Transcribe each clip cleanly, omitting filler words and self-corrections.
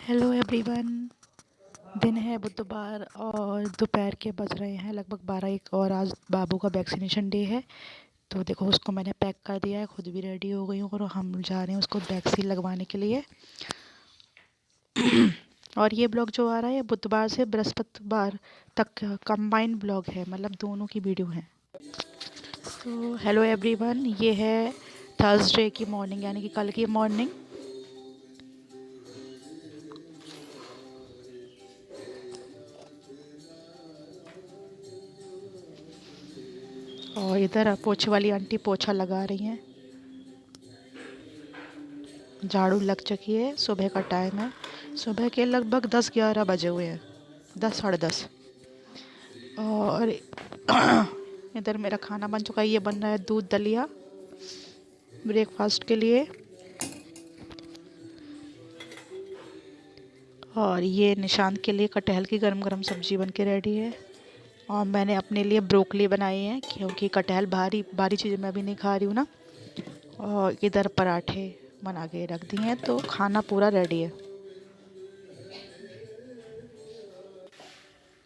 Hello everyone. दिन है बुधवार और दोपहर के बज रहे हैं लगभग 12-1 और आज बाबू का वैक्सीनेशन डे है। तो देखो उसको मैंने पैक कर दिया है, खुद भी रेडी हो गई हूँ और हम जा रहे हैं उसको वैक्सीन लगवाने के लिए। और ये ब्लॉग जो आ रहा है बुधवार से बृहस्पतिवार तक कंबाइंड ब्लॉग है, मतलब दोनों की वीडियो है। तो हेलो एवरीवन, ये है थर्सडे की मॉर्निंग यानी कि कल की मॉर्निंग। और इधर पोछे वाली आंटी पोछा लगा रही हैं, झाड़ू लग चुकी है। सुबह का टाइम है, सुबह के लगभग 10-11 बजे हुए हैं, 10 साढ़े 10। और इधर मेरा खाना बन चुका है, ये बन रहा है दूध दलिया ब्रेकफास्ट के लिए। और ये निशांत के लिए कटहल की गरम गरम सब्जी बन के रेडी है। और मैंने अपने लिए ब्रोकली बनाई है क्योंकि कटहल भारी भारी चीज़ें मैं भी नहीं खा रही हूँ ना। और इधर पराठे बना के रख दिए हैं, तो खाना पूरा रेडी है।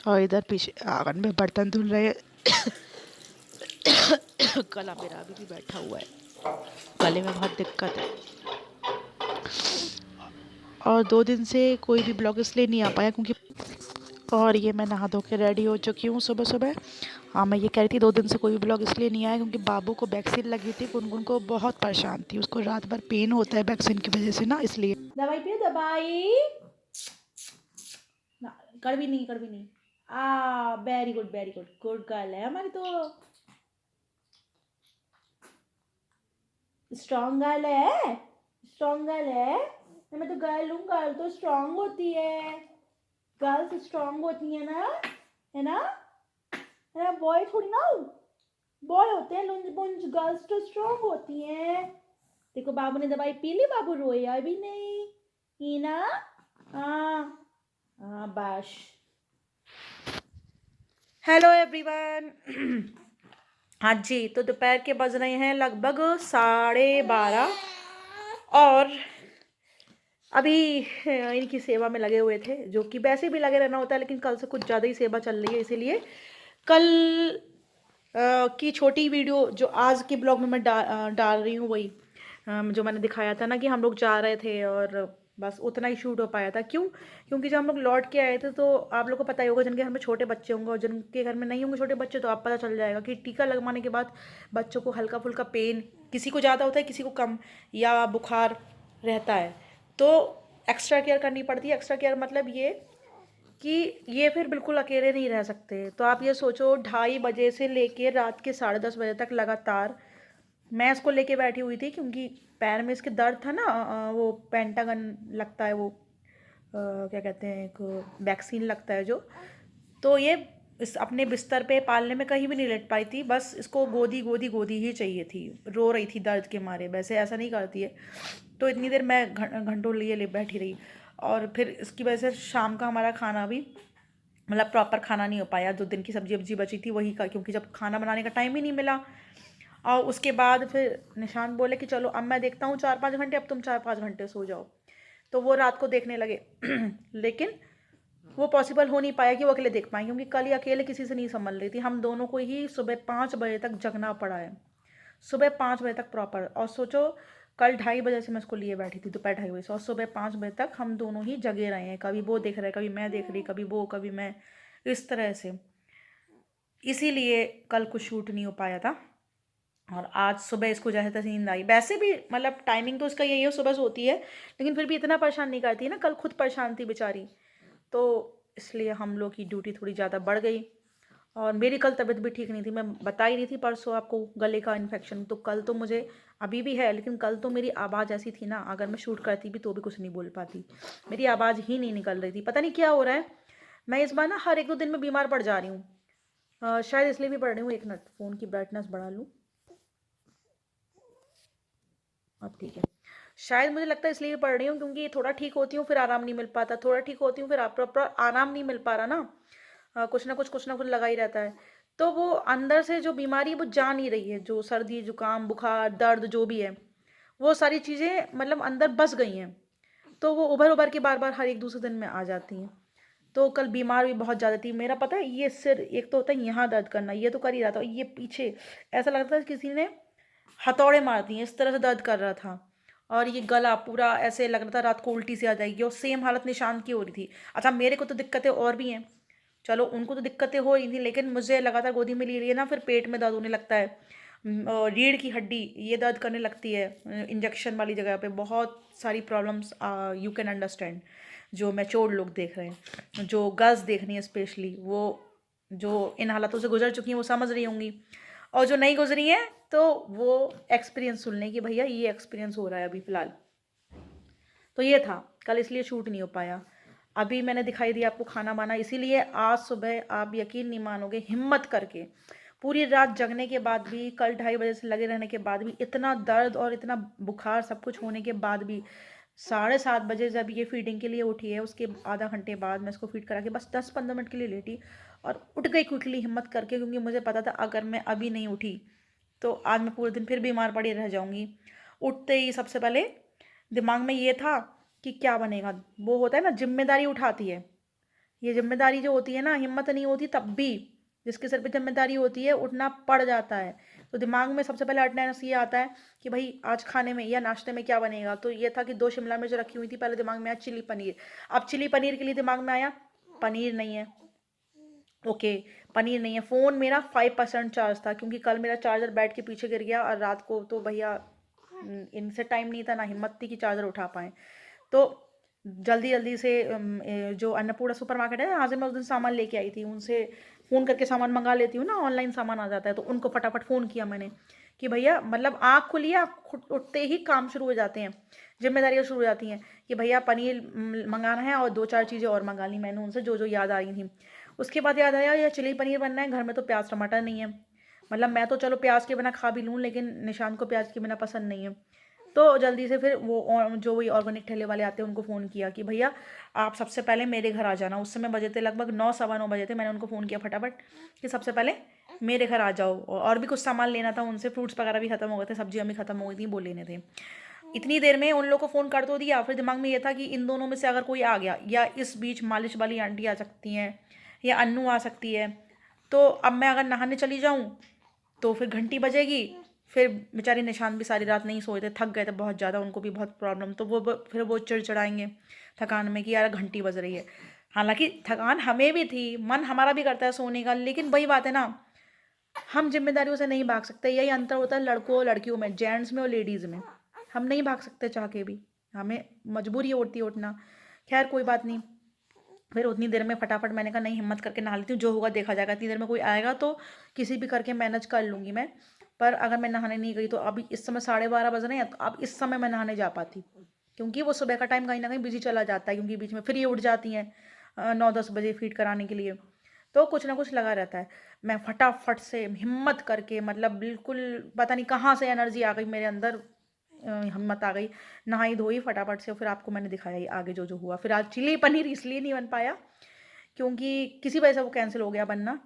और इधर पीछे आंगन में बर्तन धुल रहे हैं। गला मेरा अभी भी बैठा हुआ है, गले में बहुत दिक्कत है। और 2 दिन से कोई भी ब्लॉग इसलिए नहीं आ पाया क्योंकि और ये मैं नहा धो के रेडी हो चुकी हूँ सुबह सुबह। हाँ, मैं ये कह रही थी 2 दिन से कोई भी ब्लॉग इसलिए नहीं आया क्योंकि बाबू को वैक्सीन लगी थी। गुनगुन को बहुत परेशान थी, उसको रात भर पेन होता है वैक्सीन की वजह से ना, इसलिए। दवाई पियो दवाई ना। कड़वी नहीं कड़वी नहीं। Very good very good, good girl है हमारी तो, स्ट्रॉन्ग गर्ल है, स्ट्रॉन्ग गर्ल है। मैं तो गर्ल हूँ, गर्ल तो स्ट्रॉन्ग होती है, गर्ल्स स्ट्रॉन्ग होती है ना, है ना, है ना। बॉय थोड़ी ना, बॉय होते हैं लुंज बुंज, गर्ल्स तो स्ट्रॉन्ग होती हैं। देखो बाबू ने दवाई पी ली, बाबू रोया भी नहीं, ही ना। हाँ हाँ बस। Hello everyone. हाँ जी, तो दोपहर के बज रहे हैं लगभग 12:30 और अभी इनकी सेवा में लगे हुए थे, जो कि वैसे भी लगे रहना होता है, लेकिन कल से कुछ ज़्यादा ही सेवा चल रही है, इसीलिए कल की छोटी वीडियो जो आज के ब्लॉग में मैं डाल रही हूँ वही जो मैंने दिखाया था ना कि हम लोग जा रहे थे और बस उतना ही शूट हो पाया था। क्यों? क्योंकि जब हम लोग लौट के आए थे तो आप लोग को पता ही होगा, जिनके घर में छोटे बच्चे होंगे और जिनके घर में नहीं होंगे छोटे बच्चे, तो आप पता चल जाएगा कि टीका लगवाने के बाद बच्चों को हल्का फुल्का पेन, किसी को ज़्यादा होता है किसी को कम, या बुखार रहता है, तो एक्स्ट्रा केयर करनी पड़ती है। एक्स्ट्रा केयर मतलब ये कि ये फिर बिल्कुल अकेले नहीं रह सकते। तो आप ये सोचो 2:30 बजे से लेके रात के 10:30 बजे तक लगातार मैं इसको लेके बैठी हुई थी, क्योंकि पैर में इसके दर्द था ना। वो पेंटागन लगता है, वो क्या कहते हैं, एक वैक्सीन लगता है जो, तो ये इस अपने बिस्तर पे पालने में कहीं भी नहीं लेट पाई थी, बस इसको गोदी गोदी गोदी ही चाहिए थी, रो रही थी दर्द के मारे, वैसे ऐसा नहीं करती है। तो इतनी देर मैं घंटों लिए ले बैठी रही, और फिर इसकी वजह से शाम का हमारा खाना भी मतलब प्रॉपर खाना नहीं हो पाया। 2 दिन की सब्जी वब्जी बची थी वही का, क्योंकि जब खाना बनाने का टाइम ही नहीं मिला। और उसके बाद फिर निशान बोले कि चलो अब मैं देखता हूँ 4-5 घंटे, अब तुम 4-5 घंटे सो जाओ, तो वो रात को देखने लगे। लेकिन वो पॉसिबल हो नहीं पाया कि वो अकेले देख पाए, क्योंकि कल ही अकेले किसी से नहीं संभल रही थी, हम दोनों को ही सुबह 5 बजे तक जगना पड़ा है, सुबह 5 बजे तक प्रॉपर। और सोचो कल 2:30 बजे से मैं उसको लिए बैठी थी, दोपहर 2:30 बजे से, और सुबह 5 बजे तक हम दोनों ही जगे रहे हैं। कभी वो देख रहे, कभी मैं देख रही, कभी वो कभी मैं, इस तरह से। इसीलिए कल कुछ शूट नहीं हो पाया था। और आज सुबह इसको जैसे तैसे नींद आई, वैसे भी मतलब टाइमिंग तो इसका यही है, सुबह सोती है, लेकिन फिर भी इतना परेशान नहीं करती है ना। कल खुद परेशान थी बेचारी, तो इसलिए हम लोग की ड्यूटी थोड़ी ज़्यादा बढ़ गई। और मेरी कल तबीयत भी ठीक नहीं थी, मैं बता ही रही थी परसों आपको, गले का इन्फेक्शन। तो कल तो मुझे अभी भी है, लेकिन कल तो मेरी आवाज़ ऐसी थी ना, अगर मैं शूट करती भी तो भी कुछ नहीं बोल पाती, मेरी आवाज़ ही नहीं निकल रही थी। पता नहीं क्या हो रहा है, मैं इस बार ना हर 1-2 दिन में बीमार पड़ जा रही हूँ। शायद इसलिए भी पड़ रही हूँ। 1 मिनट फ़ोन की ब्राइटनेस बढ़ा लूँ, अब ठीक है। शायद मुझे लगता है इसलिए भी पढ़ रही हूँ, क्योंकि थोड़ा ठीक होती हूँ फिर आराम नहीं मिल पाता, थोड़ा ठीक होती हूँ फिर प्रॉपर आराम नहीं मिल पा रहा ना। कुछ ना कुछ लगा ही रहता है। तो वो अंदर से जो बीमारी वो जा नहीं रही है, जो सर्दी जुकाम बुखार दर्द जो भी है, वो सारी चीज़ें मतलब अंदर बस गई हैं। तो वो उभर उभर के बार बार हर एक दूसरे दिन में आ जाती हैं। तो कल बीमार भी बहुत ज़्यादा थी। मेरा पता है ये सिर एक तो होता है यहाँ दर्द करना, ये तो कर ही रहा था, ये पीछे ऐसा लगता था किसी ने हथौड़े मार दिए, इस तरह से दर्द कर रहा था। और ये गला पूरा ऐसे लग रहा था रात को उल्टी सी आ जाएगी, और सेम हालत निशान की हो रही थी। अच्छा, मेरे को तो दिक्कतें और भी हैं, चलो उनको तो दिक्कतें हो रही थी, लेकिन मुझे लगातार गोदी में ले रही है ना, फिर पेट में दर्द होने लगता है। और रीढ़ की हड्डी ये दर्द करने लगती है, इंजेक्शन वाली जगह पे बहुत सारी प्रॉब्लम्स यू कैन अंडरस्टैंड। जो मैच्योर लोग देख रहे हैं, जो गर्ल्स देख रही हैं स्पेशली, वो जो इन हालातों से गुजर चुकी हैं वो समझ रही होंगी, और जो नहीं गुजरी हैं तो वो एक्सपीरियंस सुन लें कि भैया ये एक्सपीरियंस हो रहा है अभी फ़िलहाल। तो ये था, कल इसलिए शूट नहीं हो पाया। अभी मैंने दिखाई दिया आपको खाना वाना, इसीलिए आज सुबह आप यकीन नहीं मानोगे, हिम्मत करके पूरी रात जगने के बाद भी, कल 2:30 बजे से लगे रहने के बाद भी, इतना दर्द और इतना बुखार सब कुछ होने के बाद भी, 7:30 बजे जब ये फीडिंग के लिए उठी है, उसके आधा घंटे बाद मैं इसको फीड करा के बस 10-15 मिनट के लिए लेटी और उठ गई क्विकली हिम्मत करके, क्योंकि मुझे पता था अगर मैं अभी नहीं उठी तो आज मैं पूरे दिन फिर बीमार पड़ी रह जाऊंगी। उठते ही सबसे पहले दिमाग में ये था कि क्या बनेगा। वो होता है ना, जिम्मेदारी उठाती है, ये जिम्मेदारी जो होती है ना, हिम्मत नहीं होती तब भी, जिसके सर पे जिम्मेदारी होती है उठना पड़ जाता है। तो दिमाग में सबसे पहले अटेंडेंस ये आता है कि भाई आज खाने में या नाश्ते में क्या बनेगा। तो ये था कि 2 शिमला मिर्च रखी हुई थी, पहले दिमाग में आया चिली पनीर। अब चिली पनीर के लिए दिमाग में आया पनीर नहीं है, ओके पनीर नहीं है। फ़ोन मेरा 5% चार्ज था, क्योंकि कल मेरा चार्जर बेड के पीछे गिर गया और रात को तो भैया इनसे टाइम नहीं था ना हिम्मत थी कि चार्जर उठा पाएँ। तो जल्दी जल्दी से जो अन्नपूर्णा सुपर मार्केट है यहाँ से मैं उस दिन सामान लेके आई थी, उनसे फ़ोन करके सामान मंगा लेती हूँ ना, ऑनलाइन सामान आ जाता है, तो उनको फटाफट फ़ोन किया मैंने कि भैया, मतलब आँख खुली है, आप खुद उठते ही काम शुरू हो जाते हैं, जिम्मेदारियाँ शुरू हो जाती हैं कि भैया पनीर मंगाना है, और 2-4 चीज़ें और मंगा ली मैंने उनसे जो जो याद आ रही थी। उसके बाद याद आया यार चिली पनीर बनना है, घर में तो प्याज टमाटर नहीं है। मतलब मैं तो चलो प्याज के बिना खा भी लूँ, लेकिन निशान को प्याज के बिना पसंद नहीं है। तो जल्दी से फिर वो जो वही ऑर्गेनिक ठेले वाले आते हैं उनको फ़ोन किया कि भैया आप सबसे पहले मेरे घर आ जाना। उस समय बजे थे लगभग 9 सवा 9 बजे थे। मैंने उनको फ़ोन किया फटाफट कि सबसे पहले मेरे घर आ जाओ, और भी कुछ सामान लेना था उनसे, फ्रूट्स वगैरह भी ख़त्म हो गए थे, सब्जियां भी ख़त्म हो गई थी, वो लेने थे। इतनी देर में उन लोगों को फ़ोन कर तो दिया, फिर दिमाग में ये था कि इन दोनों में से अगर कोई आ गया, या इस बीच मालिश वाली आंटी आ सकती हैं या अन्नू आ सकती है, तो अब मैं अगर नहाने चली जाऊँ तो फिर घंटी बजेगी। फिर बेचारे निशान भी सारी रात नहीं सोए थे, थक गए थे बहुत ज़्यादा, उनको भी बहुत प्रॉब्लम, तो फिर वो चिड़चिड़ाएंगे थकान में कि यार घंटी बज रही है। हालांकि थकान हमें भी थी, मन हमारा भी करता है सोने का, लेकिन वही बात है ना, हम जिम्मेदारियों से नहीं भाग सकते। यही अंतर होता है लड़कों और लड़कियों में, जेंट्स में और लेडीज़ में। हम नहीं भाग सकते चाह के भी, हमें मजबूरी होती है उठना। खैर कोई बात नहीं, फिर उतनी देर में फटाफट मैंने कहा नहीं हिम्मत करके नहा लेती हूँ, जो होगा देखा जाएगा। इतनी देर में कोई आएगा तो किसी भी करके मैनेज कर लूँगी मैं। पर अगर मैं नहाने नहीं गई तो अभी इस समय 12:30 बज रहे हैं, तो अब इस समय मैं नहाने जा पाती, क्योंकि वो सुबह का टाइम कहीं ना कहीं बिजी चला जाता है, क्योंकि बीच में फिर ये उठ जाती हैं 9-10 बजे फीड कराने के लिए, तो कुछ ना कुछ लगा रहता है। मैं फटाफट से हिम्मत करके, मतलब बिल्कुल पता नहीं कहाँ से एनर्जी आ गई मेरे अंदर, हिम्मत आ गई, नहाई धोई फटाफट से। फिर आपको मैंने दिखाया ही आगे जो जो हुआ। फिर आज चिली पनीर इसलिए नहीं बन पाया क्योंकि किसी वजह से वो कैंसिल हो गया बनना।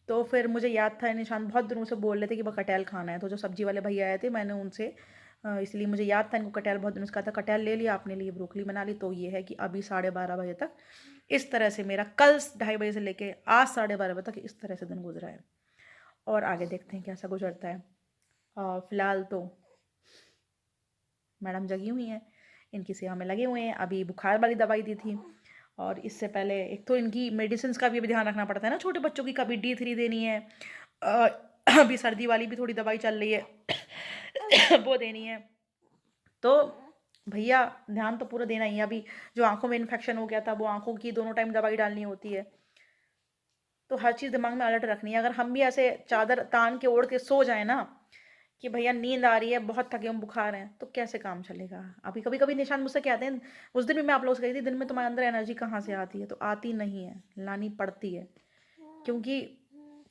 तो फिर मुझे याद था, निशान बहुत दिनों से बोल रहे थे कि वो कटहल खाना है, तो जो सब्जी वाले भैया आए थे मैंने उनसे इसलिए मुझे याद था इनको कटहल बहुत दिनों से कहा था, कटहल ले लिया आपने, लिए ब्रोकली बना ली। तो ये है कि अभी 12:30 बजे तक इस तरह से मेरा, कल 2:30 बजे से लेके आज 12:30 बजे तक इस तरह से दिन गुजरा है। और आगे देखते हैं कैसा गुजरता है। फ़िलहाल तो मैडम जगी हुई हैं, इनकी सेवा में लगे हुए हैं। अभी बुखार वाली दवाई दी थी, और इससे पहले एक तो इनकी मेडिसिन का भी ध्यान रखना पड़ता है ना छोटे बच्चों की, कभी D3 देनी है, अ, अभी सर्दी वाली भी थोड़ी दवाई चल रही है वो देनी है। तो भैया ध्यान तो पूरा देना ही है। अभी जो आंखों में इन्फेक्शन हो गया था, वो आंखों की दोनों टाइम दवाई डालनी होती है, तो हर चीज़ दिमाग में अलर्ट रखनी है। अगर हम भी ऐसे चादर तान के ओढ़ के सो जाए ना कि भैया नींद आ रही है, बहुत थके हम, बुखार है, तो कैसे काम चलेगा। अभी कभी कभी निशान मुझसे कहते हैं, उस दिन भी मैं आप लोगों से कही थी, दिन में तुम्हारे अंदर एनर्जी कहाँ से आती है, तो आती नहीं है, लानी पड़ती है, क्योंकि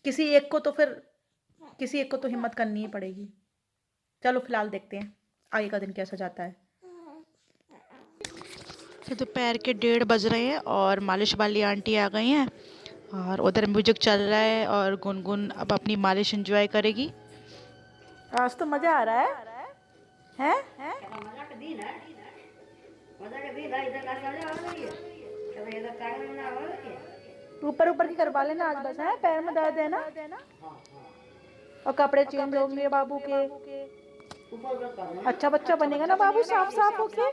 किसी एक को तो फिर किसी एक को तो हिम्मत करनी ही पड़ेगी। चलो फिलहाल देखते हैं आगे का दिन कैसा जाता है। तो दोपहर के 1:30 बज रहे हैं और मालिश वाली आंटी आ गई हैं, और उधर म्यूजिक चल रहा है और गुनगुन अब अपनी मालिश एंजॉय करेगी। आज तो मज़ा आ रहा है, हैं? ऊपर ऊपर की करवा लेना आज बस, है पैर में दर्द है ना। और कपड़े चेंज होंगे बाबू के। अच्छा बच्चा बनेगा ना बाबू, साफ साफ होके।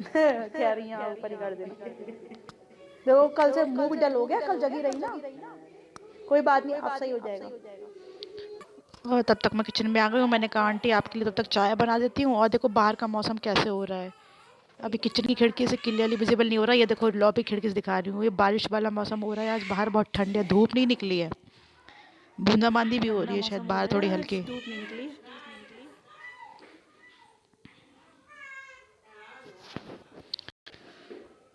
कह रही हैं ऊपर ही कर देना। देखो कल से मुंह भी डल हो गया, कल जगी रही ना। कोई बात नहीं, अब सही हो जाएगा। और तब तक मैं किचन में आ गई हूँ। मैंने कहा आंटी आपके लिए तब तक चाय बना देती हूँ। और देखो बाहर का मौसम कैसे हो रहा है। अभी किचन की खिड़की से क्लियरली विजिबल नहीं हो रहा है। ये देखो लॉबी खिड़की से दिखा रही हूँ। ये बारिश वाला मौसम हो रहा है आज। बाहर बहुत ठंड है, धूप नहीं निकली है। बूंदाबांदी भी हो रही है शायद बाहर थोड़ी हल्की। धूप नहीं निकली।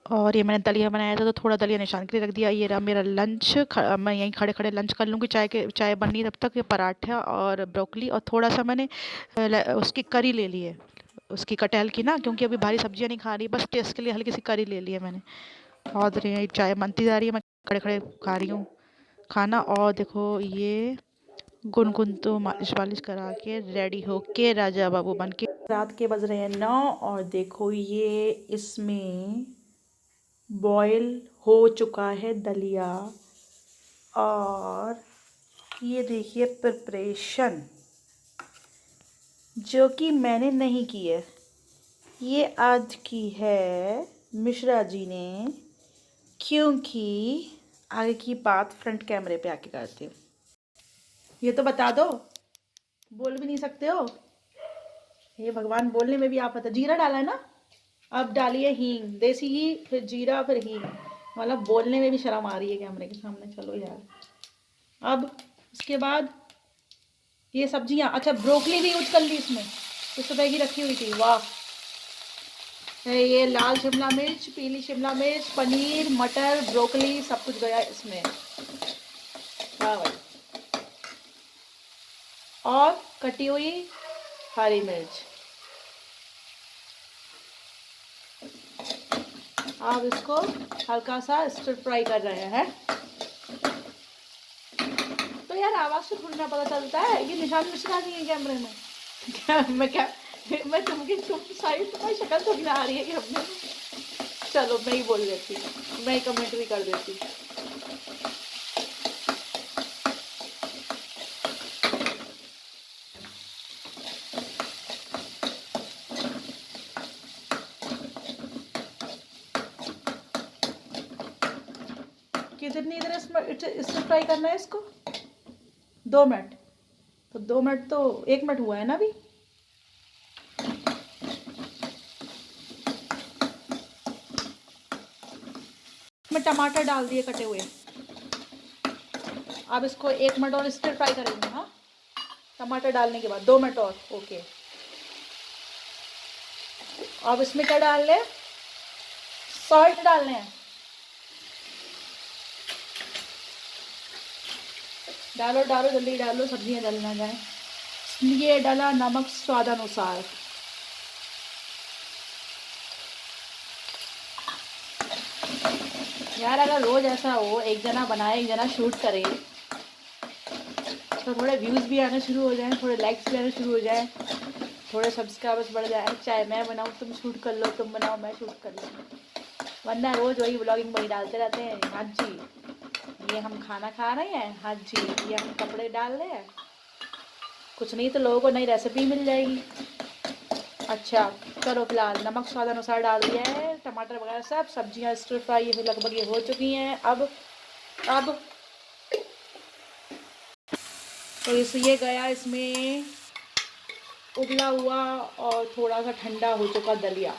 और ये मैंने दलिया बनाया था तो थोड़ा दलिया निशान के लिए रख दिया। ये रहा मेरा लंच। मैं यहीं खड़े खड़े लंच कर लूँगी। चाय बननी तब तक। ये पराठा और ब्रोकली और थोड़ा सा मैंने उसकी करी ले ली है, उसकी कटहल की ना, क्योंकि अभी भारी सब्जियां नहीं खा रही, बस टेस्ट के लिए हल्की सी करी ले ली है मैंने। और ये चाय बनती जा रही है, मैं खड़े खड़े खा रही हूँ खाना। और देखो ये गुनगुन तो मालिश वालिश करा के रेडी होके राजा बाबू बन के। रात के बज रहे हैं 9 और देखो ये इसमें बॉयल हो चुका है दलिया। और ये देखिए प्रिपरेशन जो कि मैंने नहीं की है, ये आज की है मिश्रा जी ने, क्योंकि आगे की बात फ्रंट कैमरे पे आके करती हूँ। ये तो बता दो, बोल भी नहीं सकते हो। हे भगवान, बोलने में भी आफत है। जीरा डाला है ना, अब डालिए हींग, देसी घी, फिर जीरा, फिर हींग। मतलब बोलने में भी शर्म आ रही है कैमरे के सामने। चलो यार, अब इसके बाद ये सब्जियां, अच्छा ब्रोकली भी यूज कर ली इसमें, तो सुबह की रखी हुई थी। वाह, है ये लाल शिमला मिर्च, पीली शिमला मिर्च, पनीर, मटर, ब्रोकली, सब कुछ गया इसमें। वाह भाई। और कटी हुई हरी मिर्च। अब इसको हल्का सा स्टर फ्राई कर रहे हैं। तो यार आवाज से थोड़ी ना पता चलता है, ये निशान मिश्रा नहीं है कैमरे में। मैं तुम साइड तुम्हारी शक्ल थोड़ी ना आ रही है कि हमने। चलो मैं ही बोल देती, मैं ही कमेंट्री कर देती। कितनी देर इसमें फ्राई करना है इसको? 2 मिनट। तो 2 मिनट तो 1 मिनट हुआ है ना अभी। मैं टमाटर डाल दिए कटे हुए। अब इसको 1 मिनट और स्टिर फ्राई करेंगे। हाँ, टमाटर डालने के बाद 2 मिनट और। ओके, अब इसमें क्या डाल लें? सॉल्ट डालने हैं। डालो डालो, जल्दी डालो, सब्जियां जल ना जाए। ये डाला नमक स्वादानुसार। यार अगर रोज ऐसा हो, एक जना बनाए एक जना शूट करे, तो थोड़े व्यूज़ भी आने शुरू हो जाएं, थोड़े लाइक्स भी आने शुरू हो जाएं, थोड़े सब्सक्राइबर्स बढ़ जाए। चाहे मैं बनाऊँ तुम शूट कर लो, तुम बनाओ मैं शूट कर लूँ। वरना रोज़ वही ब्लॉगिंग वही डालते रहते हैं। हाँ जी, ये हम खाना खा रहे हैं, हाँ जी ये हम कपड़े डाल रहे हैं। कुछ नहीं तो लोगों को नई रेसिपी मिल जाएगी। अच्छा चलो, फिलहाल नमक स्वाद अनुसार डाल दिया है, टमाटर वगैरह सब, सब्जियां स्टर फ्राई ये लगभग ये हो चुकी हैं। अब तो ये गया इसमें उबला हुआ और थोड़ा सा ठंडा हो चुका दलिया।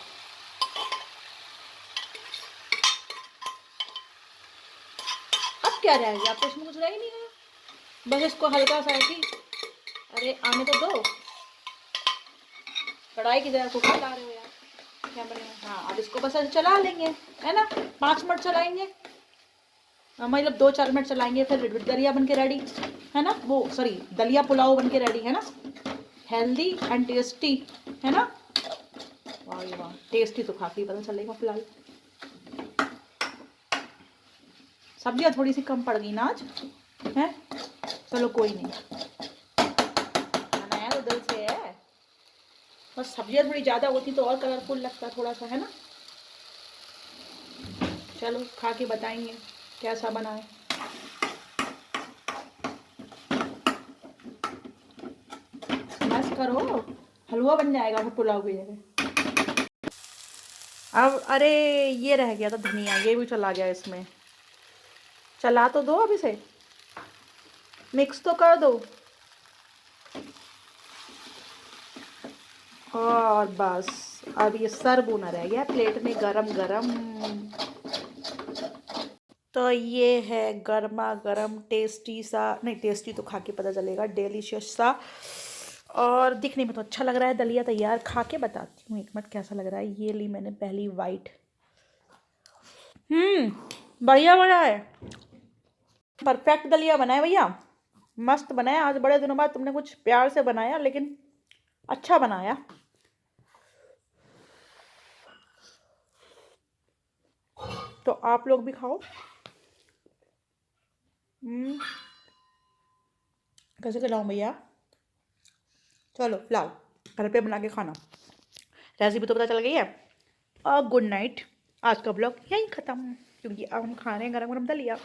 अब क्या रह गया? आपको इसमें कुछ रह ही नहीं गया। बस इसको हल्का सा ऐसी, अरे आने तो दो, कढ़ाई की तरह कुकर ला रहे हो यार कैमरे में। हाँ, अब इसको बस ऐसे चला लेंगे, है ना। 5 मिनट चलाएंगे, मतलब 2-4 मिनट चलाएंगे, फिर दलिया बन के रेडी, है ना। वो सॉरी, दलिया पुलाव बन के रेडी, है ना। हेल्दी एंड टेस्टी, है ना। वाह वाह, टेस्टी तो खा के पता चलेगा। फिलहाल सब्जियां थोड़ी सी कम पड़ गई ना आज, है। चलो कोई नहीं, बनाया तो दिल से है। और सब्जियाँ थोड़ी ज़्यादा होती तो और कलरफुल लगता थोड़ा सा, है ना। चलो खा के बताएंगे कैसा बना है। बस करो, हलवा बन जाएगा फिर पुलाव की जगह। अब अरे ये रह गया था धनिया, ये भी चला गया इसमें। चला तो दो, अब इसे मिक्स तो कर दो। और बस अब ये सर्व होना रह गया प्लेट में गरम गरम। तो ये है गर्मा गर्म टेस्टी सा, नहीं टेस्टी तो खा के पता चलेगा, डिलीशियस सा। और दिखने में तो अच्छा लग रहा है दलिया तैयार। खा के बताती हूँ एक मिनट कैसा लग रहा है। ये ली मैंने पहली वाइट। बढ़िया बना है, परफेक्ट दलिया बना है भैया, मस्त बना है। आज बड़े दिनों बाद तुमने कुछ प्यार से बनाया, लेकिन अच्छा बनाया। तो आप लोग भी खाओ। कैसे खिलाऊं भैया? चलो लाओ, घर पे बना के खाना। रेसिपी तो पता चल गई है। और गुड नाइट। आज का ब्लॉग यहीं ख़त्म, क्योंकि अब हम खा रहे हैं गरम गरम दलिया।